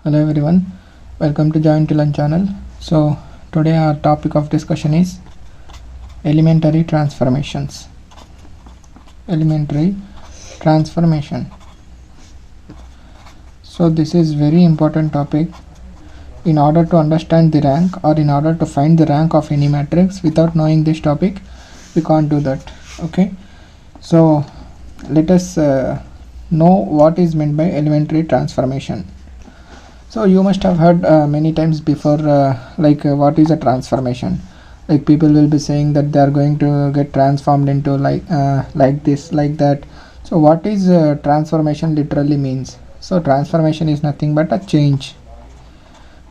Hello everyone, welcome to Join to Learn channel. So today our topic of discussion is elementary transformations. Elementary transformation. So this is very important topic. In order to understand the rank or in order to find the rank of any matrix without knowing this topic, we can't do that. Okay, so let us know what is meant by elementary transformation. So you must have heard many times before what is a transformation. Like people will be saying that they are going to get transformed into like this, like that. So what is transformation literally means? So transformation is nothing but a change.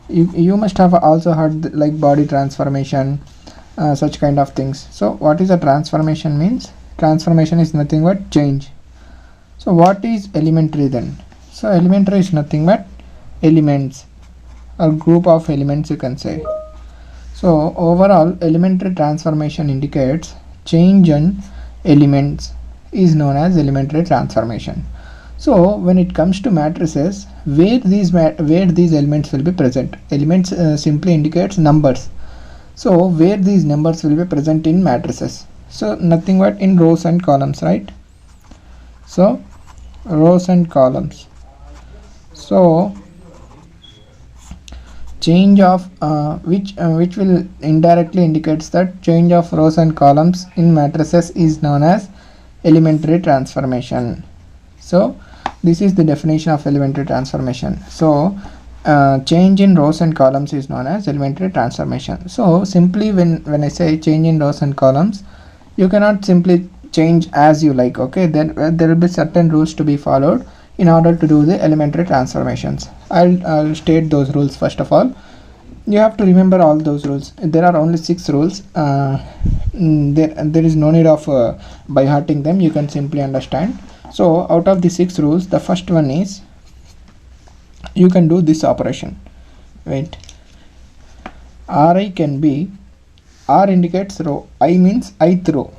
You must have also heard like body transformation, such kind of things. So what is a transformation means? Transformation is nothing but change. So what is elementary then? So elementary is nothing but elements or group of elements, you can say. So overall elementary transformation indicates change in elements is known as elementary transformation. So when it comes to matrices, where these elements will be present, elements simply indicates numbers. So where these numbers will be present in matrices, so nothing but in rows and columns, right? So rows and columns. So change of which will indirectly indicates that change of rows and columns in matrices is known as elementary transformation. So this is the definition of elementary transformation. So change in rows and columns is known as elementary transformation. So simply when I say change in rows and columns, you cannot simply change as you like. Okay, then there will be certain rules to be followed in order to do the elementary transformations. I'll state those rules. First of all, you have to remember all those rules. There are only 6 rules. There is no need of by hearting them. You can simply understand. So out of the 6 rules, the first one is you can do this operation. Wait, Ri can be, R indicates row, I means ith row.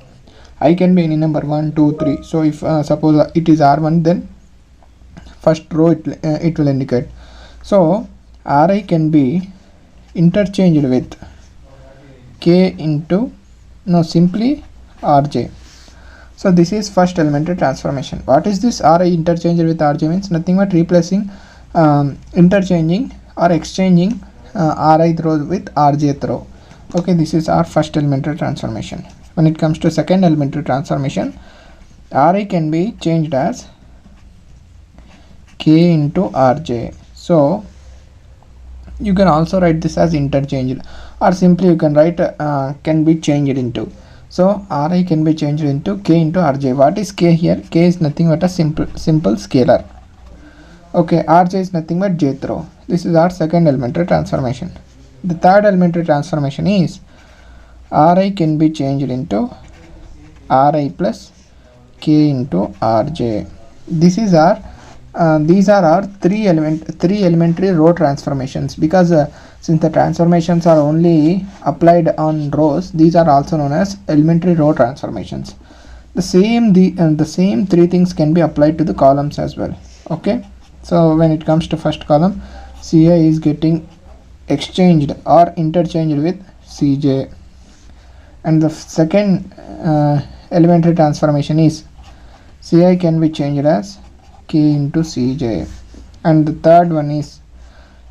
I can be any number 1, 2, 3. So if suppose it is R1, then first row it will indicate. So Ri can be interchanged with K into simply Rj. So this is first elementary transformation. What is this? Ri interchanged with Rj means nothing but replacing, interchanging or exchanging Rith row with Rjth row. Okay, this is our first elementary transformation. When it comes to second elementary transformation, Ri can be changed as K into Rj. So you can also write this as interchanged, or simply you can write can be changed into. So Ri can be changed into K into Rj. What is K here? K is nothing but a simple scalar. Okay, Rj is nothing but jth row. This is our second elementary transformation. The third elementary transformation is Ri can be changed into Ri plus K into Rj. This is our these are our three elementary row transformations, because since the transformations are only applied on rows, these are also known as elementary row transformations. The same 3 things can be applied to the columns as well. Okay, so when it comes to first column, Ci is getting exchanged or interchanged with Cj, and the second elementary transformation is Ci can be changed as K into Cj, and the third one is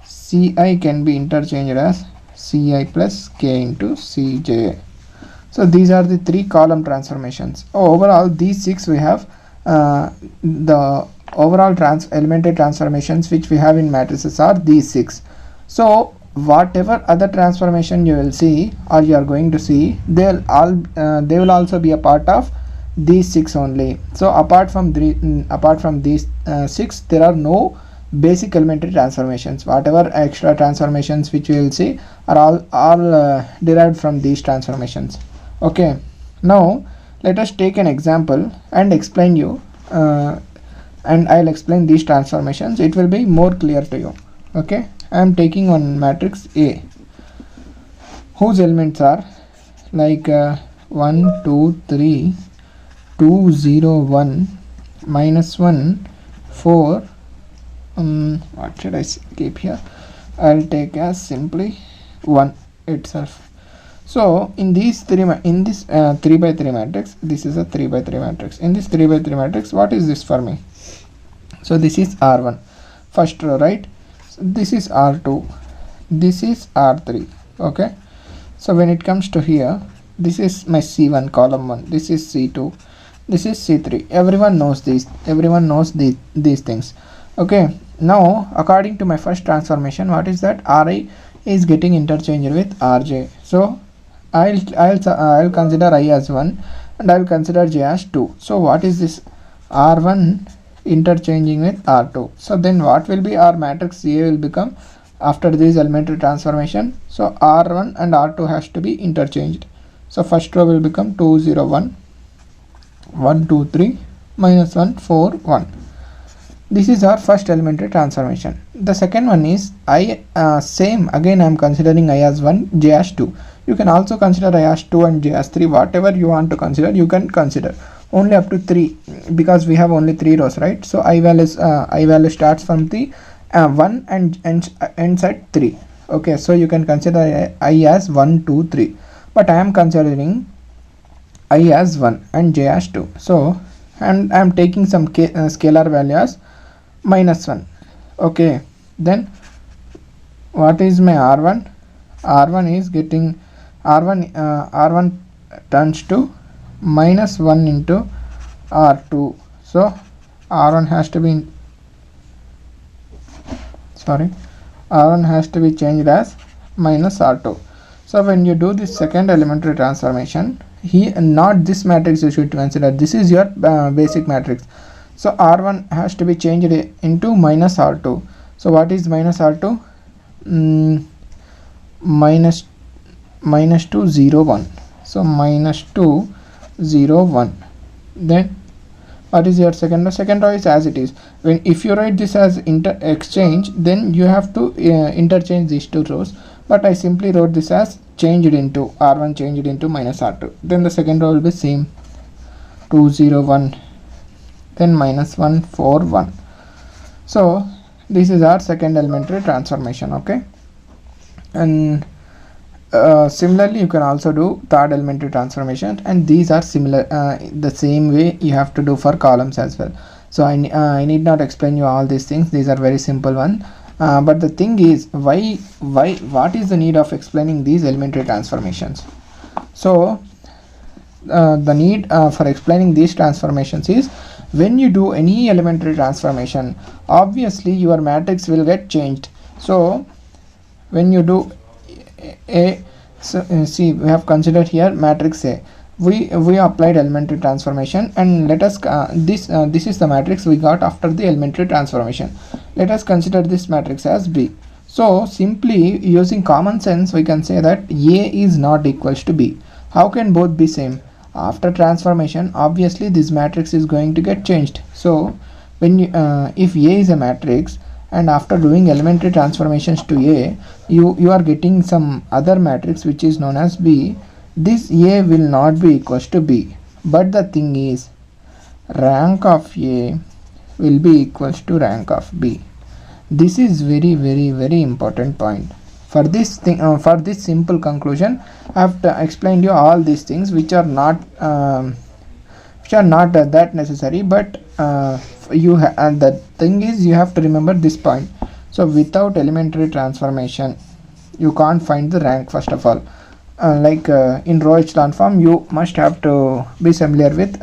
Ci can be interchanged as Ci plus K into Cj. So these are the 3 column transformations. Overall these 6 we have the overall elementary transformations which we have in matrices are these 6. So whatever other transformation you will see or you are going to see, they will also be a part of these 6 only. So apart from these 6, there are no basic elementary transformations. Whatever extra transformations which we will see are all derived from these transformations. Okay, now let us take an example and explain you and I'll explain these transformations. It will be more clear to you. Okay, I am taking one matrix A whose elements are like 1, 2, 3, 2, 0, 1, -1, 4, what should I keep here? I'll take as simply 1 itself. So in these 3 in this 3 by 3 matrix, this is a 3 by 3 matrix. In this 3 by 3 matrix, what is this for me? So this is R1, first row, right? So this is R2, this is R3. Okay, so when it comes to here, this is my C1, column 1, this is C2, this is C3. Everyone knows these, everyone knows these things. Okay, now according to my first transformation, what is that? Ri is getting interchanged with Rj. So I'll consider I as 1 and I'll consider j as 2. So what is this? R1 interchanging with R2. So then what will be our matrix A will become after this elementary transformation? So R1 and R2 has to be interchanged. So first row will become 2 0 1 1 2 3 minus 1 4 1. This is our first elementary transformation. The second one is I same again I am considering I as 1, j as 2. You can also consider I as 2 and j as 3. Whatever you want to consider, you can consider. Only up to 3 because we have only 3 rows, right? So I value starts from the 1 and ends at 3. Okay, so you can consider I as 1 2 3, but I am considering I as 1 and j as 2. So and I am taking some scalar value as -1. Okay, then what is my R1? R1 is getting R1 turns to -1 into R2. So R1 has to be R1 has to be changed as -R2. So when you do this second elementary transformation, here not this matrix you should consider, this is your basic matrix. So R1 has to be changed into -R2. So what is -R2? -2 0 1. So -2 0 1. Then what is your second row? Second row is as it is. When if you write this as exchange, then you have to interchange these two rows, but I simply wrote this as changed into R1 changed into -R2. Then the second row will be same, 2 0 1, then -1 4 1. So this is our second elementary transformation. Okay, and similarly you can also do third elementary transformation, and these are similar, the same way you have to do for columns as well. So I need not explain you all these things, these are very simple one. But the thing is, what is the need of explaining these elementary transformations? So the need for explaining these transformations is, when you do any elementary transformation, obviously your matrix will get changed. So when you do see, we have considered here matrix A. We applied elementary transformation, and let us this is the matrix we got after the elementary transformation. Let us consider this matrix as B. So simply using common sense, we can say that A is not equals to B. How can both be same? After transformation, obviously this matrix is going to get changed. So when you if A is a matrix, and after doing elementary transformations to A, you are getting some other matrix which is known as B, this A will not be equals to B. But the thing is, rank of A will be equals to rank of B. This is very important point. For this thing, for this simple conclusion, I have explained you all these things which are not that necessary, but and the thing is, you have to remember this point. So without elementary transformation, you can't find the rank. First of all, in row echelon form, you must have to be familiar with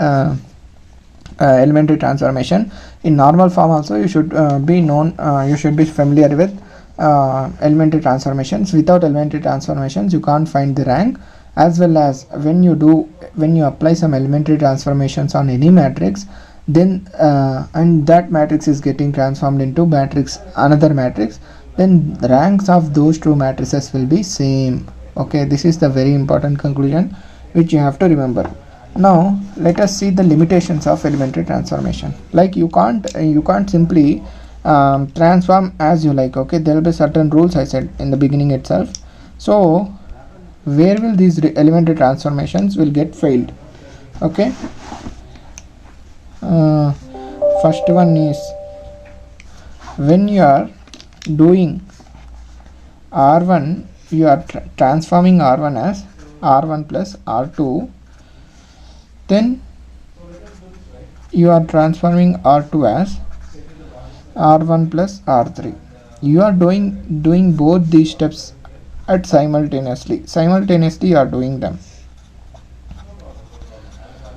elementary transformation. In normal form also, you should you should be familiar with elementary transformations. Without elementary transformations, you can't find the rank. As well as when you apply some elementary transformations on any matrix, then and that matrix is getting transformed into another matrix, then the ranks of those two matrices will be same. Okay, this is the very important conclusion which you have to remember. Now let us see the limitations of elementary transformation. Like you can't simply transform as you like. Okay, there will be certain rules I said in the beginning itself. So where will these elementary transformations will get failed? Okay, first one is when you are doing R1, you are transforming R1 as R1 plus R2, then you are transforming R2 as R1 plus R3. You are doing both these steps at simultaneously you are doing them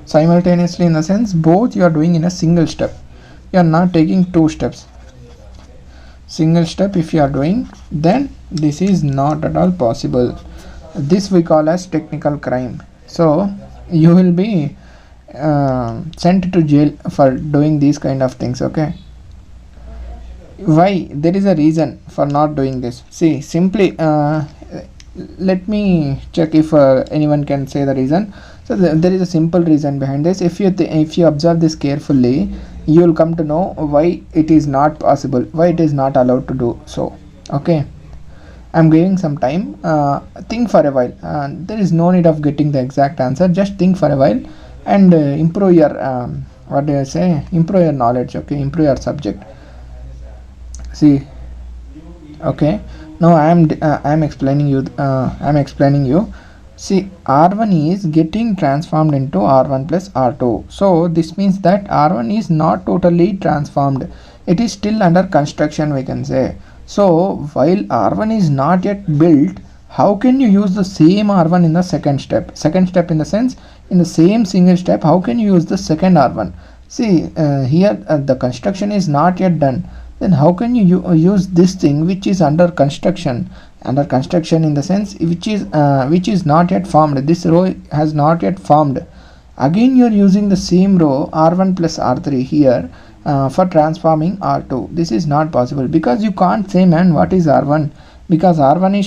simultaneously, in the sense both you are doing in a single step. You are not taking two steps. Single step if you are doing, then this is not at all possible. This we call as technical crime. So you will be sent to jail for doing these kind of things. Okay, why? There is a reason for not doing this. See, simply let me check if anyone can say the reason. So there is a simple reason behind this. If you observe this carefully, you will come to know why it is not possible, why it is not allowed to do so. Okay, I'm giving some time. Think for a while. There is no need of getting the exact answer. Just think for a while and improve your what do I say? Improve your knowledge. Okay, improve your subject. See, okay. Now I am explaining you. See, R1 is getting transformed into R1 plus R2. So this means that R1 is not totally transformed. It is still under construction, we can say. So while R1 is not yet built, how can you use the same R1 in the second step? Second step in the sense, in the same single step, how can you use the second R1? See, here the construction is not yet done. Then how can you use this thing which is under construction? Under construction in the sense which is not yet formed. This row has not yet formed. Again you are using the same row R1 plus R3 here for transforming R2. This is not possible, because you can't say, man, what is R1, because R1 is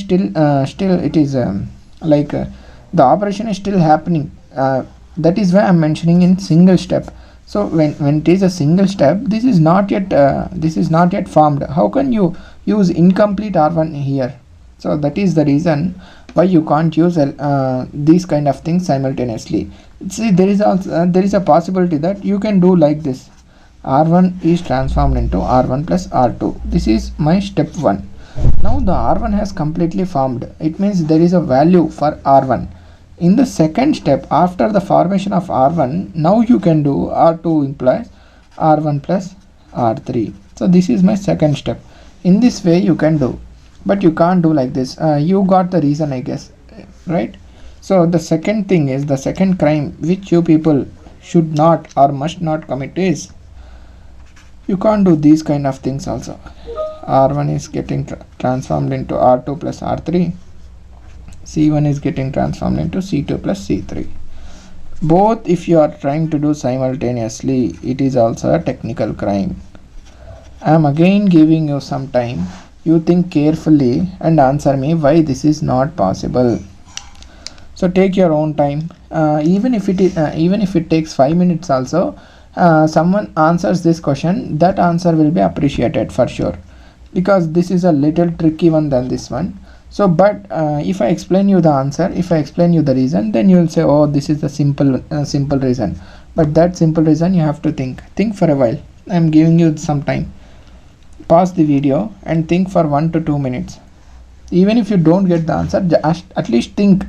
still it is the operation is still happening. That is why I'm mentioning in single step. So when it is a single step, this is not yet formed. How can you use incomplete R1 here? So that is the reason why you can't use these kind of things simultaneously. See, there is a possibility that you can do like this. R1 is transformed into R1 plus R2. This is my step 1. Now the R1 has completely formed. It means there is a value for R1. In the second step, after the formation of R1, now you can do R2 implies R1 plus R3. So this is my second step. In this way you can do, but you can't do like this. You got the reason, I guess, right? So the second thing is, the second crime which you people should not or must not commit is, you can't do these kind of things also. R1 is getting transformed into R2 plus R3. C1 is getting transformed into C2 plus C3. Both if you are trying to do simultaneously, it is also a technical crime. I am again giving you some time. You think carefully and answer me why this is not possible. So take your own time. Even if it takes 5 minutes also, someone answers this question, that answer will be appreciated for sure, because this is a little tricky one than this one. So but if I explain you the answer, if I explain you the reason, then you will say, oh, this is the simple reason. But that simple reason you have to think for a while. I am giving you some time. Pause the video and think for 1 to 2 minutes. Even if you don't get the answer, at least think.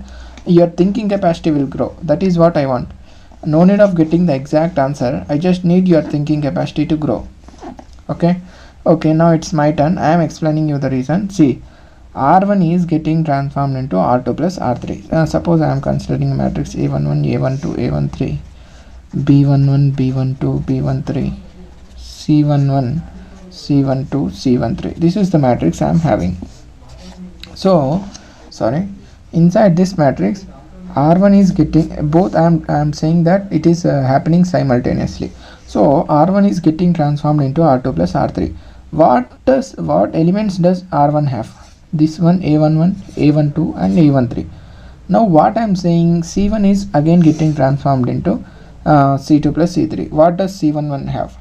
Your thinking capacity will grow. That is what I want. No need of getting the exact answer. I just need your thinking capacity to grow. Okay, now it's my turn. I am explaining you the reason. See, R1 is getting transformed into R2 plus R3. Suppose I am considering matrix A11, A12, A13, B11, B12, B13, C11, C12, C13. This is the matrix I am having. So, inside this matrix, R1 is getting both. I am saying that it is happening simultaneously. So R1 is getting transformed into R2 plus R3. What elements does R1 have? This one, A11, A12 and A13. Now what I am saying, C1 is again getting transformed into C2 plus C3. What does C1 have?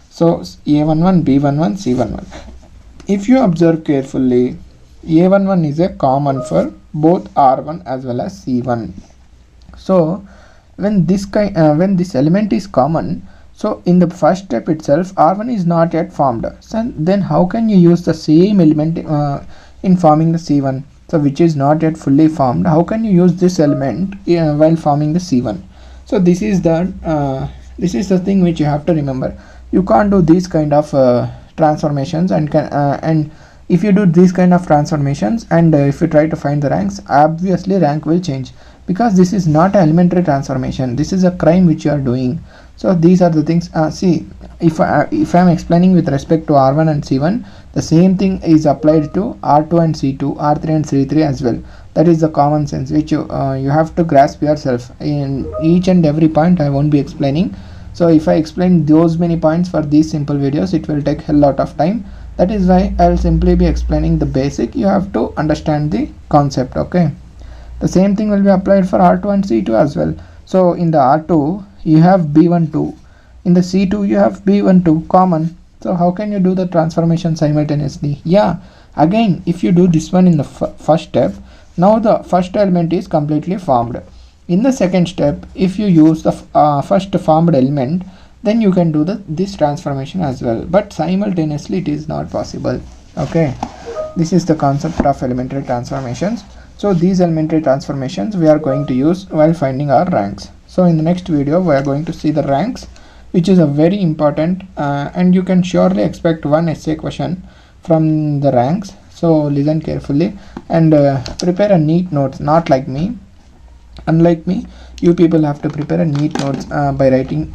So A11, B11, C11. If you observe carefully, A11 is a common for both R1 as well as C1. So when this element is common, So in the first step itself, R1 is not yet formed. So then how can you use the same element in forming the C1? So which is not yet fully formed. How can you use this element while forming the C1? So this is the thing which you have to remember. You can't do these kind of transformations, and if you do these kind of transformations and if you try to find the ranks, obviously rank will change, because this is not an elementary transformation. This is a crime which you are doing. So these are the things. See, if I am explaining with respect to R1 and C1, the same thing is applied to R2 and C2, R3 and C3 as well. That is the common sense which you have to grasp yourself. In each and every point I won't be explaining. So if I explain those many points for these simple videos, it will take a lot of time. That is why I'll simply be explaining the basic. You have to understand the concept. Okay, the same thing will be applied for R2 and C2 as well. So in the R2 you have B12, in the C2 you have B12 common. So how can you do the transformation simultaneously? Yeah, again, if you do this one in the first step, now the first element is completely formed. In the second step, if you use the first formed element, then you can do this transformation as well, but simultaneously it is not possible. Okay, this is the concept of elementary transformations. So these elementary transformations we are going to use while finding our ranks. So in the next video we are going to see the ranks, which is a very important and you can surely expect one essay question from the ranks. So listen carefully and prepare a neat notes. Not like me, unlike me, you people have to prepare a neat notes by writing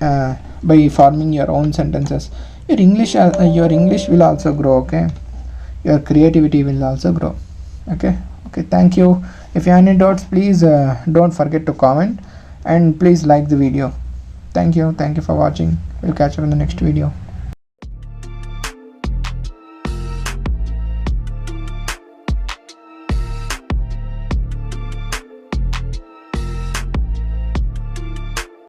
by forming your own sentences. Your English will also grow. Okay, your creativity will also grow. Okay, thank you. If you have any doubts, please don't forget to comment and please like the video. Thank you for watching. We'll catch up in the next video.